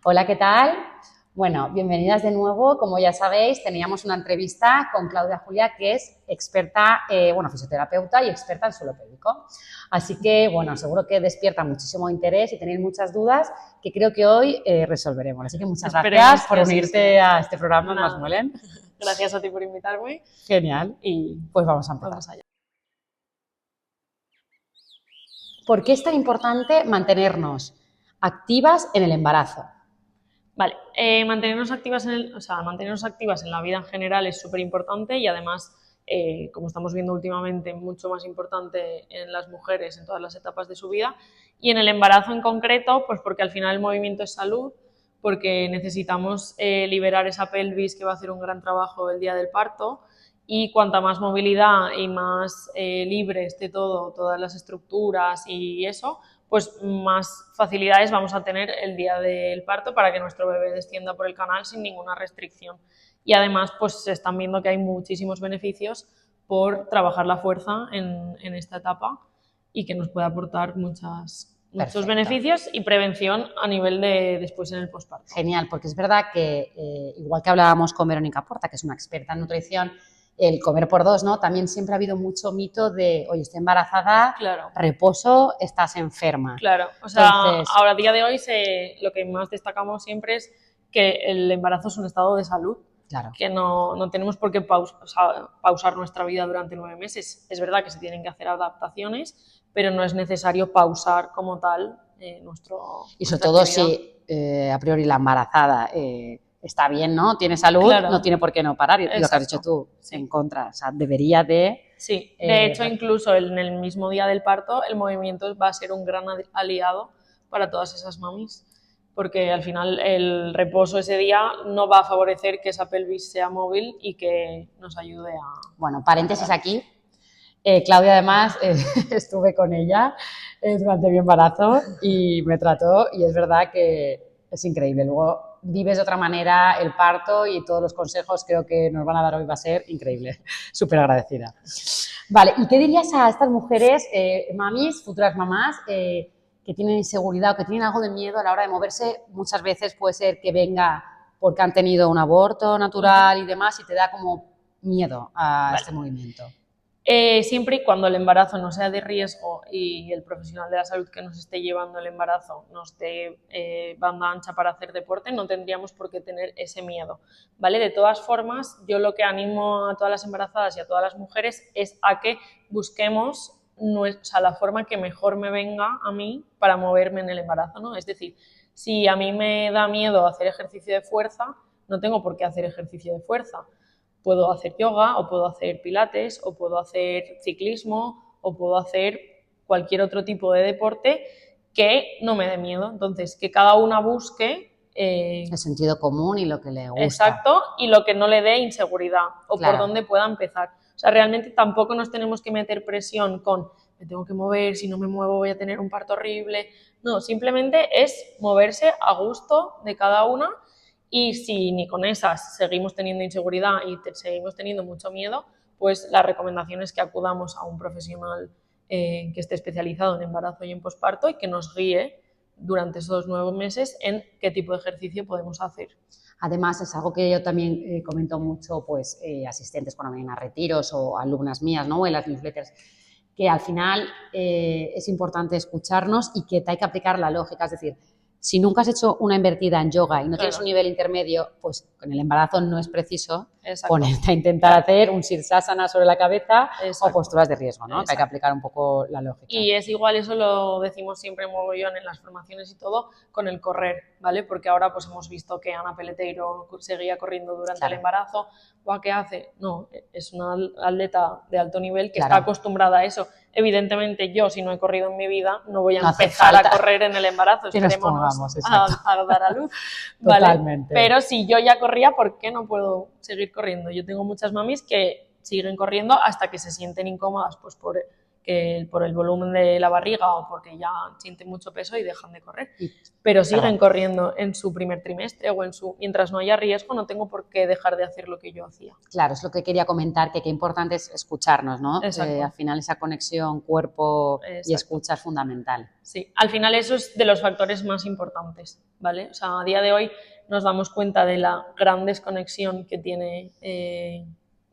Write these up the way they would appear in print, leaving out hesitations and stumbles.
Hola, ¿qué tal? Bueno, bienvenidas de nuevo. Como ya sabéis, teníamos una entrevista con Claudia Julia, que es experta, fisioterapeuta y experta en suelo pélvico. Así que, bueno, seguro que despierta muchísimo interés y tenéis muchas dudas que creo que hoy resolveremos. Así que muchas gracias por unirte a este programa, Más Muelen. Gracias a ti por invitarme. Genial. Y pues vamos a empezar. Vamos allá. ¿Por qué es tan importante mantenernos activas en el embarazo? Vale, mantenernos activas en la vida en general es súper importante y además, como estamos viendo últimamente, mucho más importante en las mujeres en todas las etapas de su vida y en el embarazo en concreto, pues porque al final el movimiento es salud, porque necesitamos liberar esa pelvis que va a hacer un gran trabajo el día del parto y cuanta más movilidad y más libre esté todas las estructuras y eso, pues más facilidades vamos a tener el día del parto para que nuestro bebé descienda por el canal sin ninguna restricción. Y además, pues se están viendo que hay muchísimos beneficios por trabajar la fuerza en esta etapa y que nos puede aportar muchos beneficios y prevención a nivel de después en el posparto. Genial, porque es verdad que, igual que hablábamos con Verónica Porta, que es una experta en nutrición, el comer por dos, ¿no? También siempre ha habido mucho mito de, oye, estoy embarazada, claro, reposo, estás enferma. Claro, o sea, entonces, ahora a día de hoy lo que más destacamos siempre es que el embarazo es un estado de salud, claro, que no tenemos por qué pausar nuestra vida durante 9 meses. Es verdad que se tienen que hacer adaptaciones, pero no es necesario pausar como tal nuestro y sobre todo actividad. Si a priori la embarazada está bien, ¿no? Tiene salud, claro, no tiene por qué no parar. Y lo que has dicho tú, sí, en contra, o sea, debería de... Sí, de hecho, incluso en el mismo día del parto, el movimiento va a ser un gran aliado para todas esas mamis, porque al final el reposo ese día no va a favorecer que esa pelvis sea móvil y que nos ayude a... Bueno, paréntesis aquí. Claudia, además, estuve con ella durante mi embarazo y me trató, y es verdad que es increíble. Luego vives de otra manera el parto y todos los consejos creo que nos van a dar hoy va a ser increíble. Súper agradecida. Vale, ¿y qué dirías a estas mujeres, mamis, futuras mamás, que tienen inseguridad o que tienen algo de miedo a la hora de moverse? Muchas veces puede ser que venga porque han tenido un aborto natural y demás y te da como miedo a este movimiento. Siempre y cuando el embarazo no sea de riesgo y el profesional de la salud que nos esté llevando el embarazo nos dé banda ancha para hacer deporte, no tendríamos por qué tener ese miedo, ¿vale? De todas formas, yo lo que animo a todas las embarazadas y a todas las mujeres es a que busquemos la forma que mejor me venga a mí para moverme en el embarazo, ¿no? Es decir, si a mí me da miedo hacer ejercicio de fuerza, no tengo por qué hacer ejercicio de fuerza. Puedo hacer yoga, o puedo hacer pilates, o puedo hacer ciclismo, o puedo hacer cualquier otro tipo de deporte que no me dé miedo. Entonces, que cada una busque... el sentido común y lo que le gusta. Exacto, y lo que no le dé inseguridad, o claro, por dónde pueda empezar. O sea, realmente tampoco nos tenemos que meter presión con me tengo que mover, si no me muevo voy a tener un parto horrible. No, simplemente es moverse a gusto de cada una. Y si ni con esas seguimos teniendo inseguridad y seguimos teniendo mucho miedo, pues la recomendación es que acudamos a un profesional que esté especializado en embarazo y en posparto y que nos guíe durante esos 9 meses en qué tipo de ejercicio podemos hacer. Además, es algo que yo también comento mucho, pues, asistentes cuando vienen a retiros o alumnas mías, ¿no? En las newsletters, que al final es importante escucharnos y que te hay que aplicar la lógica, es decir, si nunca has hecho una invertida en yoga y no tienes un nivel intermedio, pues con el embarazo no es preciso ponerte a intentar hacer un sirsasana sobre la cabeza o posturas de riesgo, ¿no? Que hay que aplicar un poco la lógica. Y es igual, eso lo decimos siempre mogollón en las formaciones y todo, con el correr, ¿vale? Porque ahora pues hemos visto que Ana Peleteiro seguía corriendo durante el embarazo. ¿Qué hace? No, es una atleta de alto nivel que está acostumbrada a eso. Evidentemente yo, si no he corrido en mi vida, no voy a empezar a correr en el embarazo, esperémonos a dar a luz, ¿vale? Totalmente. Pero si yo ya corría, ¿por qué no puedo seguir corriendo? Yo tengo muchas mamis que siguen corriendo hasta que se sienten incómodas, pues por que por el volumen de la barriga o porque ya sienten mucho peso y dejan de correr. Y, Pero siguen perdón. corriendo en su primer trimestre o mientras no haya riesgo, no tengo por qué dejar de hacer lo que yo hacía. Claro, es lo que quería comentar, que qué importante es escucharnos, ¿no? Exacto. Al final esa conexión cuerpo y Exacto. escucha es fundamental. Sí, al final eso es de los factores más importantes, ¿vale? O sea, a día de hoy nos damos cuenta de la gran desconexión que tiene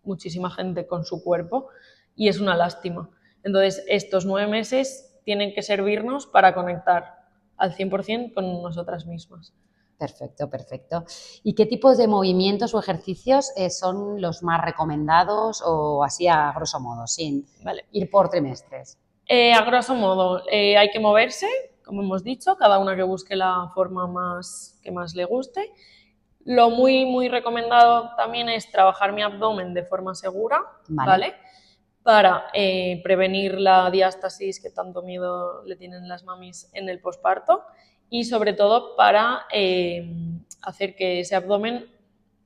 muchísima gente con su cuerpo y es una lástima. Entonces, estos 9 meses tienen que servirnos para conectar al 100% con nosotras mismas. Perfecto, perfecto. ¿Y qué tipos de movimientos o ejercicios son los más recomendados o así a grosso modo, sin ir por trimestres? A grosso modo, hay que moverse, como hemos dicho, cada una que busque la forma que más le guste. Lo muy recomendado también es trabajar mi abdomen de forma segura, ¿vale? Para prevenir la diástasis que tanto miedo le tienen las mamis en el posparto y sobre todo para hacer que ese abdomen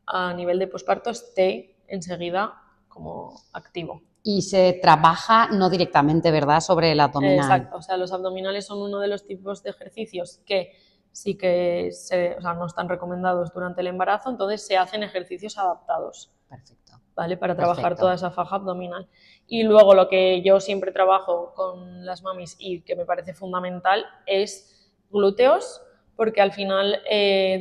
a nivel de posparto esté enseguida como activo. Y se trabaja no directamente, ¿verdad?, sobre el abdominal. Exacto, o sea, los abdominales son uno de los tipos de ejercicios que sí que no están recomendados durante el embarazo, entonces se hacen ejercicios adaptados. Perfecto. ¿Vale? Para trabajar toda esa faja abdominal. Y luego lo que yo siempre trabajo con las mamis y que me parece fundamental es glúteos, porque al final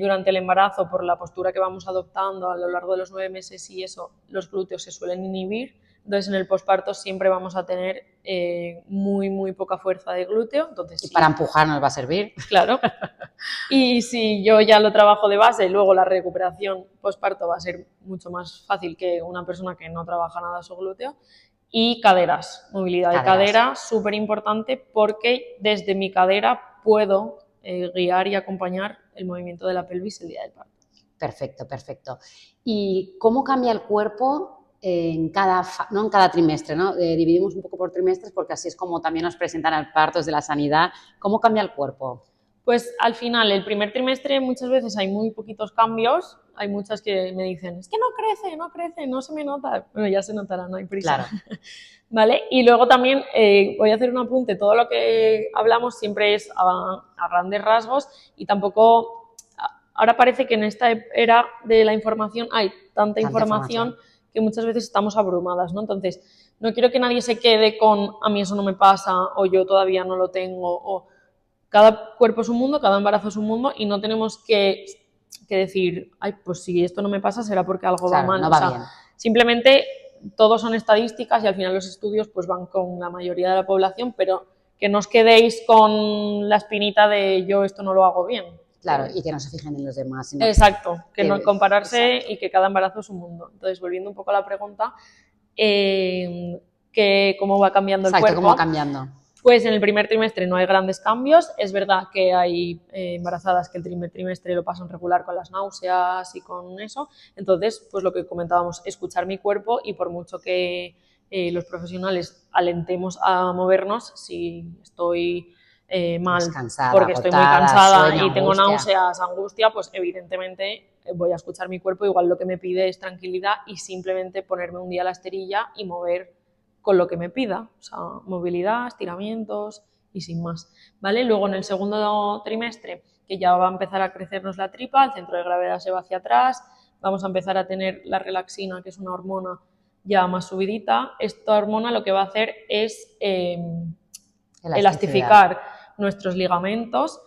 durante el embarazo, por la postura que vamos adoptando a lo largo de los 9 meses y eso, los glúteos se suelen inhibir. Entonces en el posparto siempre vamos a tener muy poca fuerza de glúteo. Entonces, y para empujar nos va a servir. Claro. Y si yo ya lo trabajo de base, luego la recuperación posparto va a ser mucho más fácil que una persona que no trabaja nada su glúteo. Y caderas, movilidad de cadera, súper importante porque desde mi cadera puedo guiar y acompañar el movimiento de la pelvis el día del parto. Perfecto, perfecto. ¿Y cómo cambia el cuerpo en cada trimestre, ¿no? Dividimos un poco por trimestres porque así es como también nos presentan al parto desde la sanidad. ¿Cómo cambia el cuerpo? Pues al final, el primer trimestre muchas veces hay muy poquitos cambios, hay muchas que me dicen, es que no crece, no se me nota. Bueno, ya se notará, no hay prisa. Claro. ¿Vale? Y luego también voy a hacer un apunte, todo lo que hablamos siempre es a grandes rasgos y tampoco, ahora parece que en esta era de la información hay tanta información que muchas veces estamos abrumadas, ¿no? Entonces, no quiero que nadie se quede con a mí eso no me pasa o yo todavía no lo tengo o cada cuerpo es un mundo, cada embarazo es un mundo y no tenemos que decir, ay, pues si esto no me pasa será porque algo va mal. No va bien. Simplemente todos son estadísticas y al final los estudios pues van con la mayoría de la población, pero que no os quedéis con la espinita de yo esto no lo hago bien. Claro, y que no se fijen en los demás. Sino exacto, que no compararse y que cada embarazo es un mundo. Entonces, volviendo un poco a la pregunta, que cómo va cambiando el cuerpo. ¿Cómo va cambiando? Pues en el primer trimestre no hay grandes cambios. Es verdad que hay embarazadas que el primer trimestre lo pasan regular con las náuseas y con eso. Entonces, pues lo que comentábamos, escuchar mi cuerpo y por mucho que los profesionales alentemos a movernos, si estoy mal cansada, porque agotada, estoy muy cansada sueño, y tengo angustia. náuseas, angustia, pues evidentemente voy a escuchar mi cuerpo. Igual lo que me pide es tranquilidad y simplemente ponerme un día la esterilla y mover con lo que me pida, o sea, movilidad, estiramientos y sin más, ¿vale? Luego en el segundo trimestre, que ya va a empezar a crecernos la tripa, el centro de gravedad se va hacia atrás, vamos a empezar a tener la relaxina, que es una hormona ya más subidita. Esta hormona lo que va a hacer es elastificar nuestros ligamentos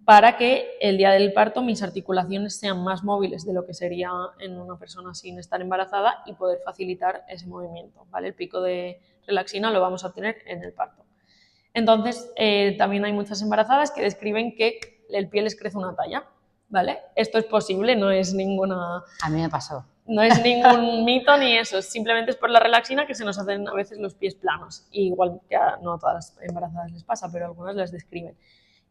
para que el día del parto mis articulaciones sean más móviles de lo que sería en una persona sin estar embarazada y poder facilitar ese movimiento, ¿vale? El pico de relaxina lo vamos a tener en el parto. Entonces, también hay muchas embarazadas que describen que el pie les crece una talla, ¿vale? Esto es posible, no es ninguna... A mí me pasó. No es ningún mito ni eso, simplemente es por la relaxina que se nos hacen a veces los pies planos. Y igual que no a todas las embarazadas les pasa, pero algunas las describen.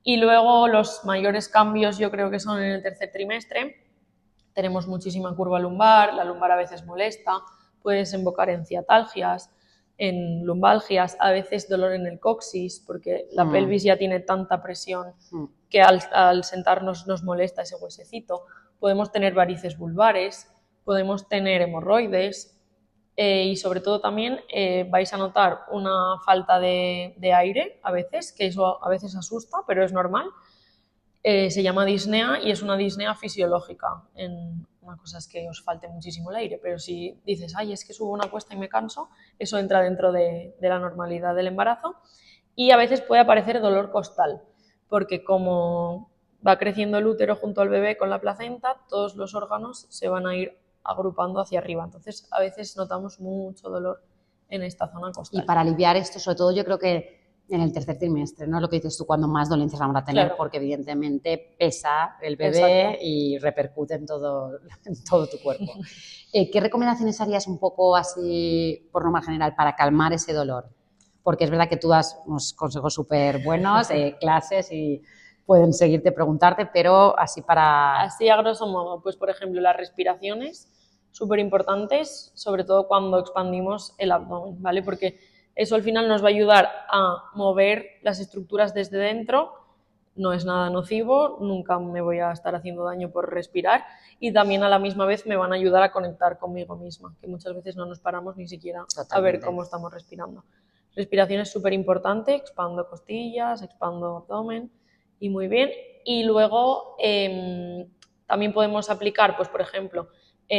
Y luego los mayores cambios yo creo que son en el tercer trimestre. Tenemos muchísima curva lumbar, la lumbar a veces molesta, puede desembocar en ciatalgias, en lumbalgias, a veces dolor en el coxis, porque la pelvis ya tiene tanta presión que al sentarnos nos molesta ese huesecito. Podemos tener varices vulvares, podemos tener hemorroides, y sobre todo también vais a notar una falta de aire a veces, que eso a veces asusta, pero es normal. Se llama disnea y es una disnea fisiológica. Una cosa es que os falte muchísimo el aire, pero si dices, ay, es que subo una cuesta y me canso, eso entra dentro de la normalidad del embarazo. Y a veces puede aparecer dolor costal, porque como va creciendo el útero junto al bebé con la placenta, todos los órganos se van a ir agrupando hacia arriba. Entonces, a veces notamos mucho dolor en esta zona costal. Y para aliviar esto, sobre todo, yo creo que en el tercer trimestre, ¿no? Lo que dices tú, cuando más dolencias vamos a tener, Claro. porque evidentemente pesa el bebé. Exacto. Y repercute en todo tu cuerpo. ¿Qué recomendaciones harías un poco así, por norma general, para calmar ese dolor? Porque es verdad que tú das unos consejos súper buenos, clases, y pueden seguirte, preguntarte, pero así para... Así a grosso modo, pues por ejemplo las respiraciones, súper importantes, sobre todo cuando expandimos el abdomen, ¿vale? Porque eso al final nos va a ayudar a mover las estructuras desde dentro, no es nada nocivo, nunca me voy a estar haciendo daño por respirar y también a la misma vez me van a ayudar a conectar conmigo misma, que muchas veces no nos paramos ni siquiera a ver cómo estamos respirando. Respiración es súper importante, expando costillas, expando abdomen y muy bien. Y luego también podemos aplicar, pues por ejemplo,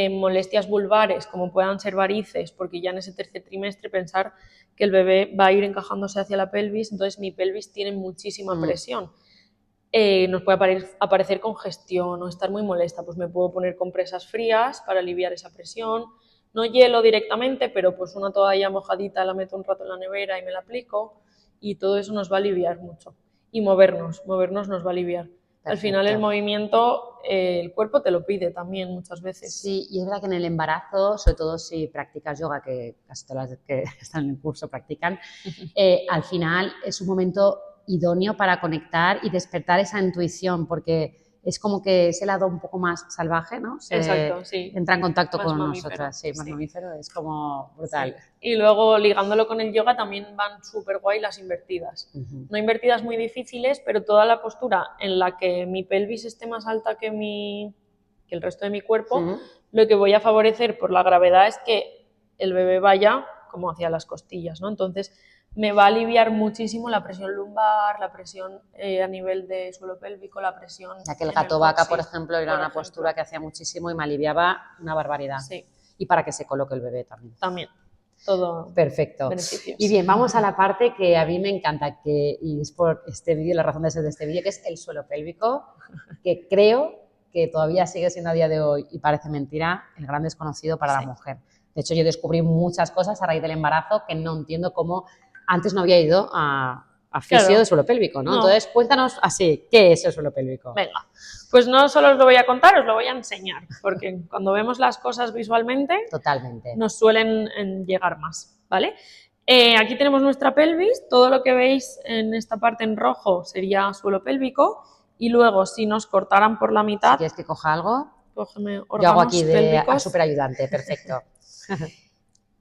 molestias vulvares como puedan ser varices, porque ya en ese tercer trimestre pensar que el bebé va a ir encajándose hacia la pelvis, entonces mi pelvis tiene muchísima presión. Nos puede aparecer congestión o estar muy molesta, pues me puedo poner compresas frías para aliviar esa presión, no hielo directamente, pero pues una toalla mojadita la meto un rato en la nevera y me la aplico y todo eso nos va a aliviar mucho. Y movernos nos va a aliviar. Perfecto. Al final el movimiento, el cuerpo te lo pide también muchas veces. Sí, y es verdad que en el embarazo, sobre todo si practicas yoga, que casi todas las que están en el curso practican, al final es un momento idóneo para conectar y despertar esa intuición, porque es como que ese lado un poco más salvaje, ¿no? Exacto, sí. Entra en contacto más con mamífero, nosotras, sí, más mamífero, es como brutal. Sí. Y luego, ligándolo con el yoga, también van súper guay las invertidas. No invertidas muy difíciles, pero toda la postura en la que mi pelvis esté más alta que el resto de mi cuerpo, lo que voy a favorecer por la gravedad es que el bebé vaya como hacia las costillas, ¿no? Entonces, me va a aliviar muchísimo la presión lumbar, la presión a nivel de suelo pélvico, la presión... Ya que el gato vaca, por ejemplo, era una postura que hacía muchísimo y me aliviaba una barbaridad. Sí. Y para que se coloque el bebé también. También. Todo perfecto. Beneficios. Y bien, vamos a la parte que a mí me encanta, y es por este vídeo, la razón de ser de este vídeo, que es el suelo pélvico, que creo que todavía sigue siendo a día de hoy, y parece mentira, el gran desconocido para la mujer. De hecho, yo descubrí muchas cosas a raíz del embarazo que no entiendo cómo antes no había ido a fisio de suelo pélvico, ¿no? Entonces, cuéntanos así, ¿qué es el suelo pélvico? Venga, pues no solo os lo voy a contar, os lo voy a enseñar, porque cuando vemos las cosas visualmente, totalmente, nos suelen llegar más, ¿vale? Aquí tenemos nuestra pelvis, todo lo que veis en esta parte en rojo sería suelo pélvico, y luego si nos cortaran por la mitad... Si quieres que coja algo, cógeme órganos yo hago aquí de pélvicos. superayudante, perfecto.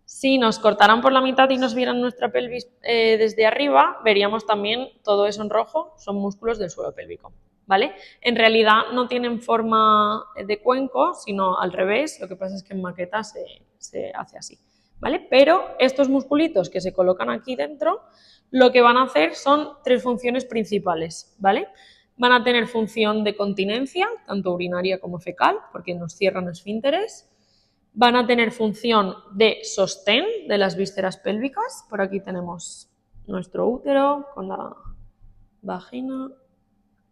Si nos cortaran por la mitad y nos vieran nuestra pelvis desde arriba, veríamos también todo eso en rojo, son músculos del suelo pélvico, ¿vale? En realidad no tienen forma de cuenco, sino al revés, lo que pasa es que en maqueta se hace así, ¿vale? Pero estos musculitos que se colocan aquí dentro, lo que van a hacer son 3 funciones principales, ¿vale? Van a tener función de continencia, tanto urinaria como fecal, porque nos cierran esfínteres. Van a tener función de sostén de las vísceras pélvicas. Por aquí tenemos nuestro útero con la vagina.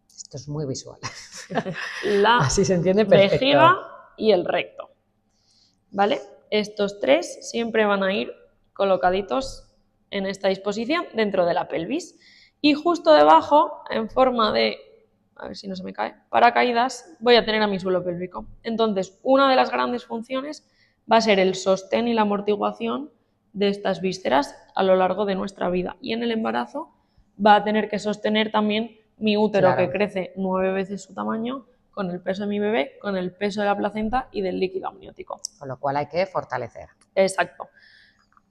Esto es muy visual. La Así se entiende perfecto. vejiga y el recto. ¿Vale? Estos 3 siempre van a ir colocaditos en esta disposición dentro de la pelvis. Y justo debajo, en forma de, a ver si no se me cae, paracaídas, voy a tener a mi suelo pélvico. Entonces, una de las grandes funciones va a ser el sostén y la amortiguación de estas vísceras a lo largo de nuestra vida. Y en el embarazo va a tener que sostener también mi útero, que crece 9 veces su tamaño, con el peso de mi bebé, con el peso de la placenta y del líquido amniótico. Con lo cual hay que fortalecer. Exacto.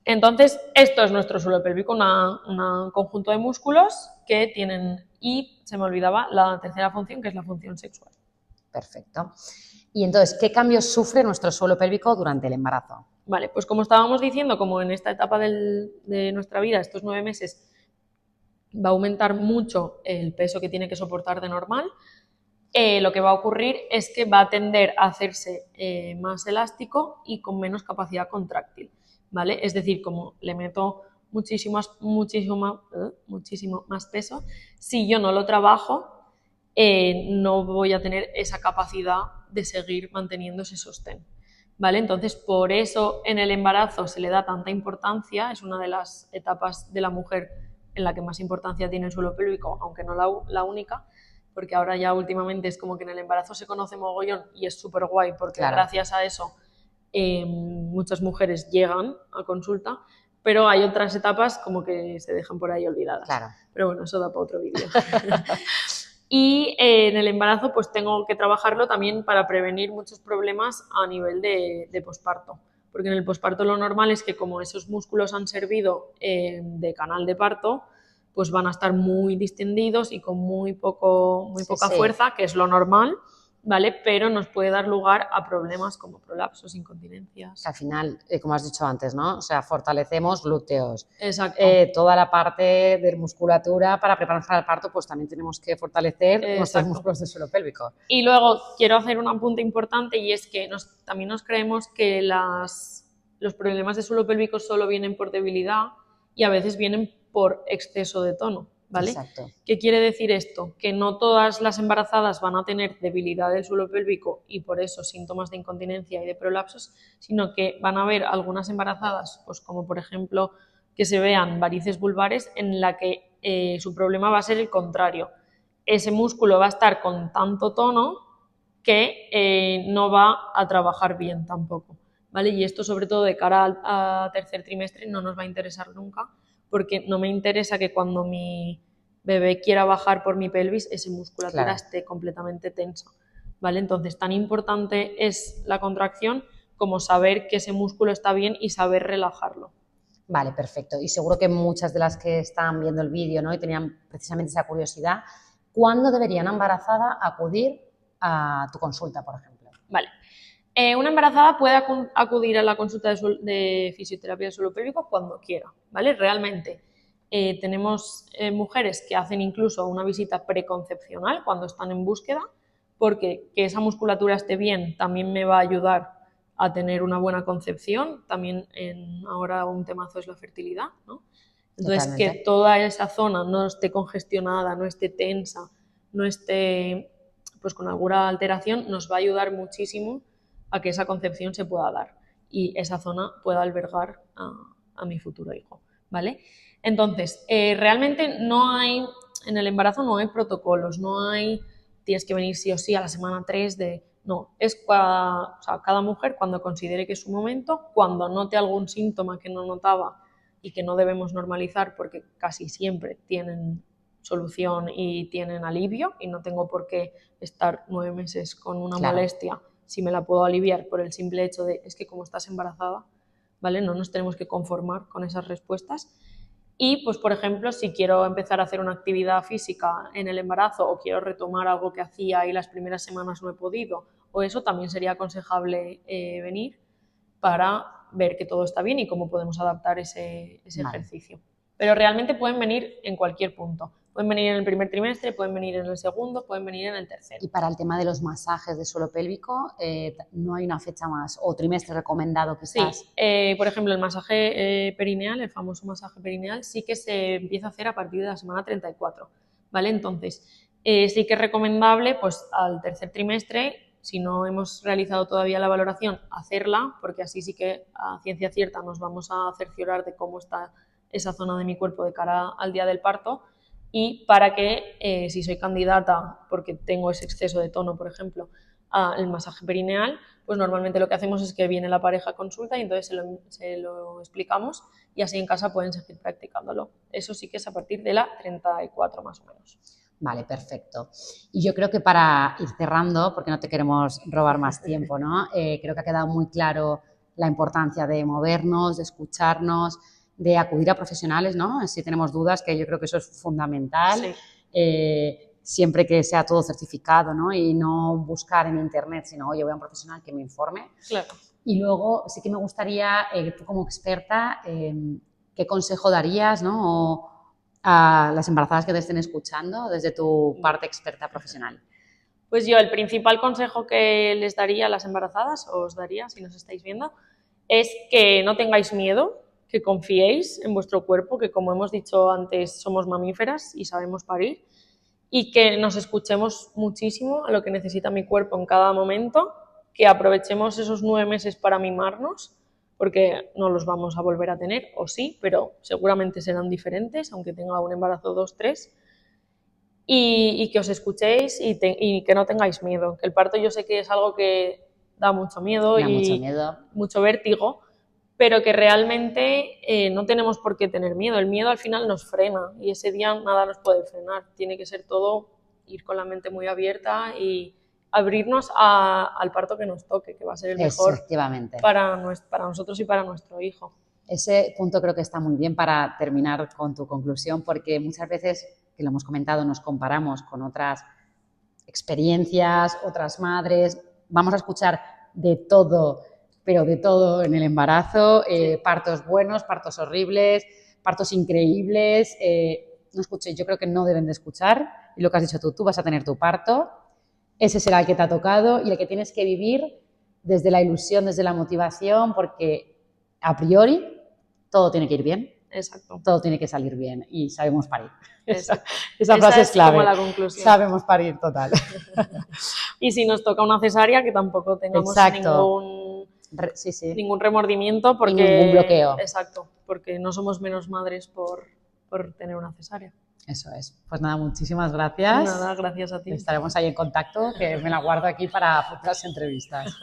Entonces, esto es nuestro suelo pélvico, un conjunto de músculos que tienen, y se me olvidaba la tercera función, que es la función sexual. Perfecto. Y entonces, ¿qué cambios sufre nuestro suelo pélvico durante el embarazo? Vale, pues como estábamos diciendo, como en esta etapa de nuestra vida, estos 9 meses, va a aumentar mucho el peso que tiene que soportar de normal, lo que va a ocurrir es que va a tender a hacerse más elástico y con menos capacidad contráctil, ¿vale? Es decir, como le meto muchísimo más peso, si yo no lo trabajo, no voy a tener esa capacidad de seguir manteniendo ese sostén, ¿vale? Entonces, por eso en el embarazo se le da tanta importancia, es una de las etapas de la mujer en la que más importancia tiene el suelo pélvico, aunque no la única, porque ahora ya últimamente es como que en el embarazo se conoce mogollón y es súper guay porque Claro. gracias a eso muchas mujeres llegan a consulta, pero hay otras etapas como que se dejan por ahí olvidadas. Claro. Pero bueno, eso da para otro vídeo. Y en el embarazo pues tengo que trabajarlo también para prevenir muchos problemas a nivel de posparto, porque en el posparto lo normal es que como esos músculos han servido de canal de parto, pues van a estar muy distendidos y con muy poca fuerza, que es lo normal, ¿vale? Pero nos puede dar lugar a problemas como prolapsos, incontinencias. Que al final, como has dicho antes, ¿no? O sea, fortalecemos glúteos. Exacto. Toda la parte de musculatura para prepararnos para el parto, pues también tenemos que fortalecer nuestros músculos del suelo pélvico. Y luego quiero hacer un apunte importante y es que también nos creemos que los problemas de suelo pélvico solo vienen por debilidad y a veces vienen por exceso de tono, ¿vale? Exacto. ¿Qué quiere decir esto? Que no todas las embarazadas van a tener debilidad del suelo pélvico y por eso síntomas de incontinencia y de prolapsos, sino que van a haber algunas embarazadas, pues como por ejemplo que se vean varices vulvares en la que su problema va a ser el contrario. Ese músculo va a estar con tanto tono que no va a trabajar bien tampoco, ¿vale? Y esto sobre todo de cara a tercer trimestre no nos va a interesar nunca, porque no me interesa que cuando mi bebé quiera bajar por mi pelvis, esa musculatura esté completamente tensa, ¿vale? Entonces, tan importante es la contracción como saber que ese músculo está bien y saber relajarlo. Vale, perfecto. Y seguro que muchas de las que están viendo el vídeo, ¿no? Y tenían precisamente esa curiosidad, ¿cuándo debería una embarazada acudir a tu consulta, por ejemplo? Vale. Una embarazada puede acudir a la consulta de fisioterapia del suelo pélvico cuando quiera, ¿vale? Realmente tenemos mujeres que hacen incluso una visita preconcepcional cuando están en búsqueda, porque que esa musculatura esté bien también me va a ayudar a tener una buena concepción. También ahora un temazo es la fertilidad, ¿no? Entonces, Totalmente. que toda esa zona no esté congestionada, no esté tensa, no esté pues con alguna alteración, nos va a ayudar muchísimo a que esa concepción se pueda dar y esa zona pueda albergar a mi futuro hijo, ¿vale? Entonces, realmente no hay, en el embarazo no hay protocolos, no hay, tienes que venir sí o sí a la semana 3 no, es cada mujer cuando considere que es su momento, cuando note algún síntoma que no notaba y que no debemos normalizar porque casi siempre tienen solución y tienen alivio y no tengo por qué estar 9 meses con una molestia si me la puedo aliviar por el simple hecho de es que como estás embarazada, ¿vale? No nos tenemos que conformar con esas respuestas. Y, pues, por ejemplo, si quiero empezar a hacer una actividad física en el embarazo o quiero retomar algo que hacía y las primeras semanas no he podido, o eso también sería aconsejable venir para ver que todo está bien y cómo podemos adaptar ese ejercicio. Pero realmente pueden venir en cualquier punto. Pueden venir en el primer trimestre, pueden venir en el segundo, pueden venir en el tercero. Y para el tema de los masajes de suelo pélvico, ¿no hay una fecha más o trimestre recomendado quizás? Sí, por ejemplo, el masaje perineal, el famoso masaje perineal, sí que se empieza a hacer a partir de la semana 34, ¿vale? Entonces, sí que es recomendable, pues al tercer trimestre, si no hemos realizado todavía la valoración, hacerla, porque así sí que a ciencia cierta nos vamos a cerciorar de cómo está esa zona de mi cuerpo de cara al día del parto y para que si soy candidata, porque tengo ese exceso de tono, por ejemplo, al masaje perineal, pues normalmente lo que hacemos es que viene la pareja a consulta y entonces se lo explicamos y así en casa pueden seguir practicándolo. Eso sí que es a partir de la 34 más o menos. Vale, perfecto. Y yo creo que para ir cerrando, porque no te queremos robar más tiempo, ¿no? Creo que ha quedado muy claro la importancia de movernos, de escucharnos, de acudir a profesionales, ¿no? Si tenemos dudas, que yo creo que eso es fundamental. Sí. Siempre que sea todo certificado, ¿no? Y no buscar en internet, sino, oye, voy a un profesional que me informe. Claro. Y luego sí que me gustaría, tú como experta, ¿qué consejo darías, ¿no? A las embarazadas que te estén escuchando desde tu parte experta profesional? Pues yo el principal consejo que les daría a las embarazadas, o os daría si nos estáis viendo, es que no tengáis miedo, que confiéis en vuestro cuerpo, que como hemos dicho antes somos mamíferas y sabemos parir, y que nos escuchemos muchísimo a lo que necesita mi cuerpo en cada momento, que aprovechemos esos 9 meses para mimarnos, porque no los vamos a volver a tener, o sí, pero seguramente serán diferentes, aunque tenga un embarazo 2, 3, y que os escuchéis y que no tengáis miedo. Que el parto yo sé que es algo que da mucho miedo Da mucho y miedo. mucho vértigo, pero que realmente no tenemos por qué tener miedo. El miedo al final nos frena y ese día nada nos puede frenar. Tiene que ser todo ir con la mente muy abierta y abrirnos al parto que nos toque, que va a ser el mejor Efectivamente. para nosotros y para nuestro hijo. Ese punto creo que está muy bien para terminar con tu conclusión, porque muchas veces, que lo hemos comentado, nos comparamos con otras experiencias, otras madres, vamos a escuchar de todo, pero de todo en el embarazo, partos buenos, partos horribles, partos increíbles, no escuchéis, yo creo que no deben de escuchar, y lo que has dicho tú vas a tener tu parto, ese será el que te ha tocado y el que tienes que vivir desde la ilusión, desde la motivación, porque a priori todo tiene que ir bien. Exacto. Todo tiene que salir bien y sabemos parir. Esa frase es clave. Como la conclusión. Sabemos parir, total. Y si nos toca una cesárea, que tampoco tengamos ningún remordimiento. Porque, ningún bloqueo. Exacto, porque no somos menos madres por tener una cesárea. Eso es. Pues nada, muchísimas gracias. Nada, gracias a ti. Estaremos ahí en contacto, que me la guardo aquí para futuras entrevistas.